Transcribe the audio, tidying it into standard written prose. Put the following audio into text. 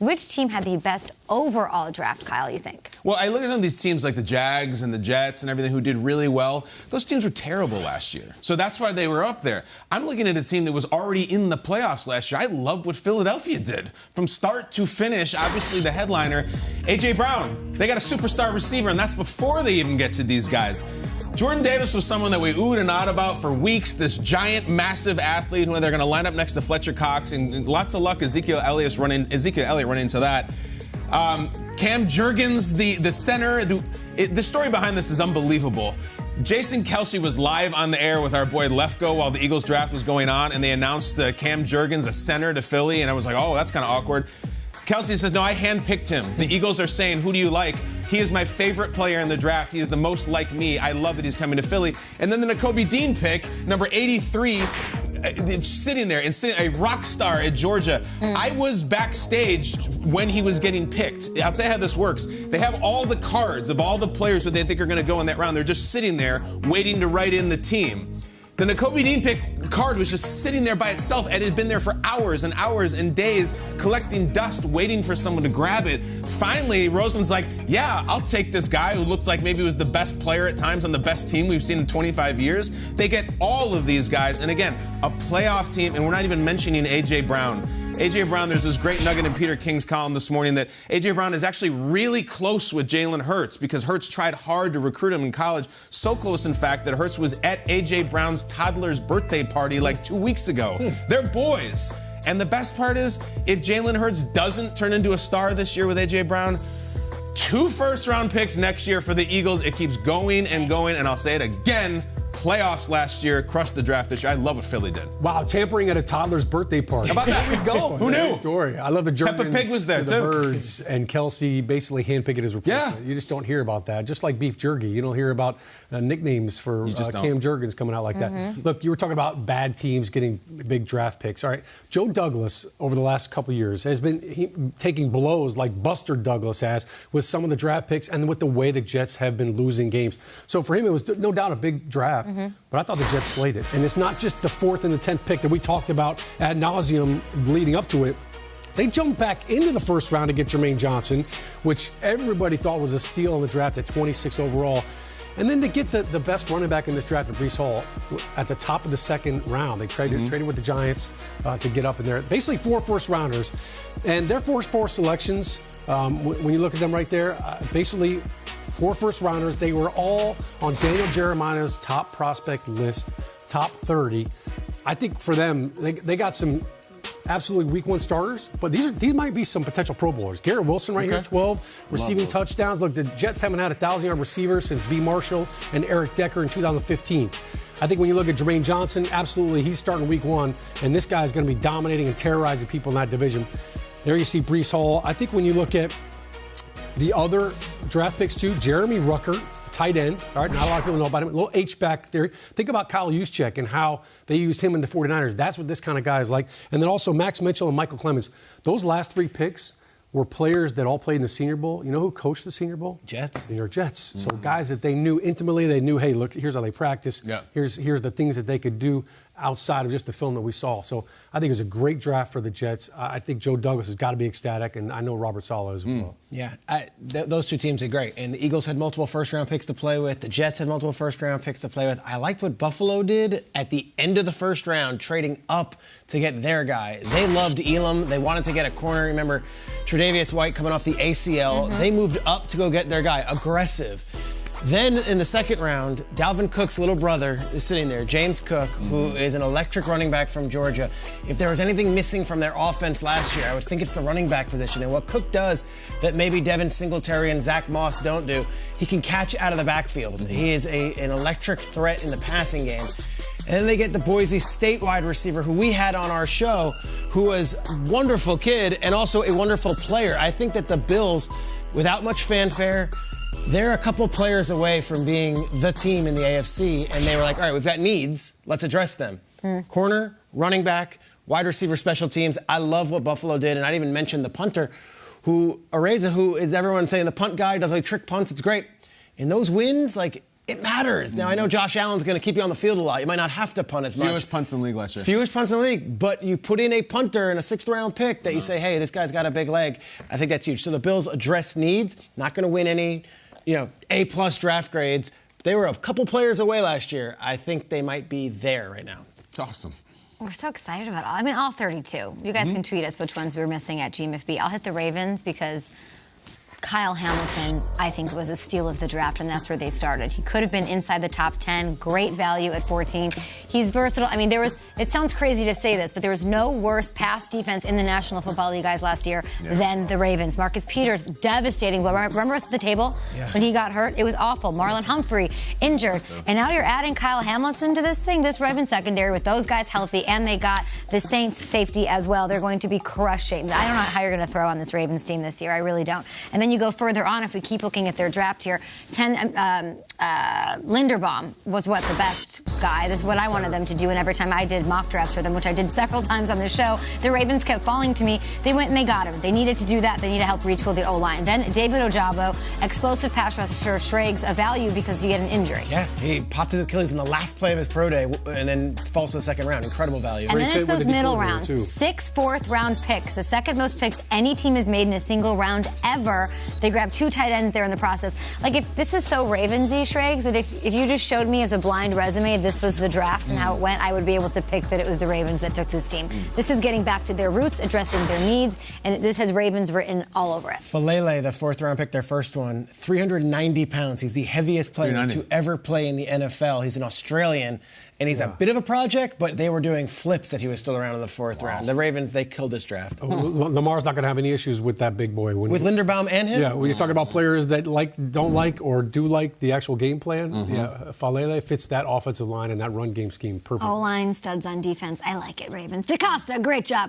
Which team had the best overall draft, Kyle, you think? Well, I look at some of these teams like the Jags and the Jets and everything who did really well. Those teams were terrible last year. So that's why they were up there. I'm looking at a team that was already in the playoffs last year. I love what Philadelphia did. From start to finish, obviously the headliner, A.J. Brown. They got a superstar receiver, and that's before they even get to these guys. Jordan Davis was someone that we oohed and awed about for weeks, this giant, massive athlete who they're going to line up next to Fletcher Cox, and lots of luck Ezekiel Elliott running into that. Cam Jurgens, the center, the story behind this is unbelievable. Jason Kelce was live on the air with our boy Lefko while the Eagles draft was going on, and they announced Cam Jurgens, a center to Philly, and I was like, oh, that's kind of awkward. Kelce says, no, I handpicked him. The Eagles are saying, who do you like? He is my favorite player in the draft. He is the most like me. I love that he's coming to Philly. And then the Nakobe Dean pick, number 83, sitting there, and a rock star at Georgia. I was backstage when he was getting picked. I'll tell you how this works. They have all the cards of all the players that they think are going to go in that round. They're just sitting there waiting to write in the team. The Nakobe Dean pick card was just sitting there by itself, and it had been there for hours and hours and days, collecting dust, waiting for someone to grab it. Finally, Roseman's like, yeah, I'll take this guy who looked like maybe he was the best player at times on the best team we've seen in 25 years. They get all of these guys, and again, a playoff team, and we're not even mentioning A.J. Brown. A.J. Brown, there's this great nugget in Peter King's column this morning that A.J. Brown is actually really close with Jalen Hurts because Hurts tried hard to recruit him in college. So close, in fact, that Hurts was at A.J. Brown's toddler's birthday party like 2 weeks ago. They're boys. And the best part is, if Jalen Hurts doesn't turn into a star this year with A.J. Brown, 2 first-round picks next year for the Eagles. It keeps going and going, and I'll say it again. Playoffs last year, crushed the draft this year. I love what Philly did. Wow, tampering at a toddler's birthday party. How about that? There we go. Who knew? Story. I love the Jurgens Peppa Pig was there, to the too. Birds, and Kelce basically handpicking his replacement. Yeah. You just don't hear about that. Just like beef jerky, you don't hear about nicknames for Cam Jurgens coming out like that. Look, you were talking about bad teams getting big draft picks. All right, Joe Douglas over the last couple years has been taking blows like Buster Douglas has with some of the draft picks and with the way the Jets have been losing games. So for him, it was no doubt a big draft. But I thought the Jets slayed it. And it's not just the 4th and the 10th pick that we talked about ad nauseum leading up to it. They jumped back into the first round to get Jermaine Johnson, which everybody thought was a steal in the draft at 26 overall. And then to get the best running back in this draft, Breece Hall, at the top of the second round. They traded with the Giants to get up in there. Basically 4 first-rounders. And their first 4 selections, when you look at them right there, basically 4 first-rounders. They were all on Daniel Jeremiah's top prospect list, top 30. I think for them, they got some absolutely week 1 starters, but these might be some potential Pro Bowlers. Garrett Wilson right here, 12 receiving touchdowns. Look, the Jets haven't had a 1,000-yard receiver since B. Marshall and Eric Decker in 2015. I think when you look at Jermaine Johnson, absolutely, he's starting week 1, and this guy's going to be dominating and terrorizing people in that division. There you see Breece Hall. I think when you look at the other draft picks too, Jeremy Rucker, tight end. All right, not a lot of people know about him. A little H-back there. Think about Kyle Juszczyk and how they used him in the 49ers. That's what this kind of guy is like. And then also Max Mitchell and Michael Clemens. Those last 3 picks were players that all played in the Senior Bowl. You know who coached the Senior Bowl? Jets. The New York Jets. So guys that they knew intimately, they knew, hey, look, here's how they practice. Yeah. Here's the things that they could do outside of just the film that we saw. So I think it was a great draft for the Jets. I think Joe Douglas has got to be ecstatic, and I know Robert Saleh as well. Yeah, those 2 teams are great. And the Eagles had multiple first-round picks to play with. The Jets had multiple first-round picks to play with. I liked what Buffalo did at the end of the first round, trading up to get their guy. They loved Elam. They wanted to get a corner. Remember, Tre'Davious White coming off the ACL. They moved up to go get their guy. Aggressive. Then in the second round, Dalvin Cook's little brother is sitting there, James Cook, who is an electric running back from Georgia. If there was anything missing from their offense last year, I would think it's the running back position. And what Cook does that maybe Devin Singletary and Zach Moss don't do, he can catch out of the backfield. He is an electric threat in the passing game. And then they get the Boise State wide receiver who we had on our show, who was a wonderful kid and also a wonderful player. I think that the Bills, without much fanfare, they're a couple players away from being the team in the AFC, and they were like, all right, we've got needs. Let's address them. Corner, running back, wide receiver, special teams. I love what Buffalo did, and I didn't even mention the punter, Areza, who is everyone saying the punt guy, does like trick punts. It's great. In those wins, like, it matters. Now, I know Josh Allen's going to keep you on the field a lot. You might not have to punt as much. Fewest punts in the league last year. Fewest punts in the league, but you put in a punter and a 6th-round pick that you say, hey, this guy's got a big leg. I think that's huge. So the Bills address needs, not going to win any, A-plus draft grades. They were a couple players away last year. I think they might be there right now. It's awesome. We're so excited about all 32. You guys can tweet us which ones we're missing at GMFB. I'll hit the Ravens because Kyle Hamilton, I think, was a steal of the draft, and that's where they started. He could have been inside the top 10, great value at 14. He's versatile. It sounds crazy to say this, but there was no worse pass defense in the National Football League, guys, last year than the Ravens. Marcus Peters, devastating. Remember us at the table when he got hurt? It was awful. Marlon Humphrey, injured. And now you're adding Kyle Hamilton to this thing, this Ravens secondary, with those guys healthy, and they got the Saints safety as well. They're going to be crushing. I don't know how you're going to throw on this Ravens team this year. I really don't. And then you go further on, if we keep looking at their draft here, Linderbaum was the best guy. This is what I wanted them to do, and every time I did mock drafts for them, which I did several times on the show, the Ravens kept falling to me. They went and they got him. They needed to do that. They need to help retool the O-line. Then David Ojabo, explosive pass rusher, Schrags, a value because he had an injury. Yeah, he popped his Achilles in the last play of his pro day and then falls to the 2nd round. Incredible value. And then it's those middle rounds. 6 4th-round picks, the second most picks any team has made in a single round ever. They grabbed 2 tight ends there in the process. If this is so Ravensy, Schrags, that if you just showed me as a blind resume this was the draft and how it went, I would be able to pick that it was the Ravens that took this team. This is getting back to their roots, addressing their needs, and this has Ravens written all over it. Falele, the 4th-round pick, their first one, 390 pounds. He's the heaviest player to ever play in the NFL. He's an Australian, and he's a bit of a project, but they were doing flips that he was still around in the 4th round. The Ravens, they killed this draft. Lamar's not going to have any issues with that big boy. With Linderbaum and him? Yeah, when you talk about players that don't like or do like the actual game plan, Falele fits that offensive line and that run game scheme perfectly. O-line, studs on defense. I like it, Ravens. DaCosta, great job.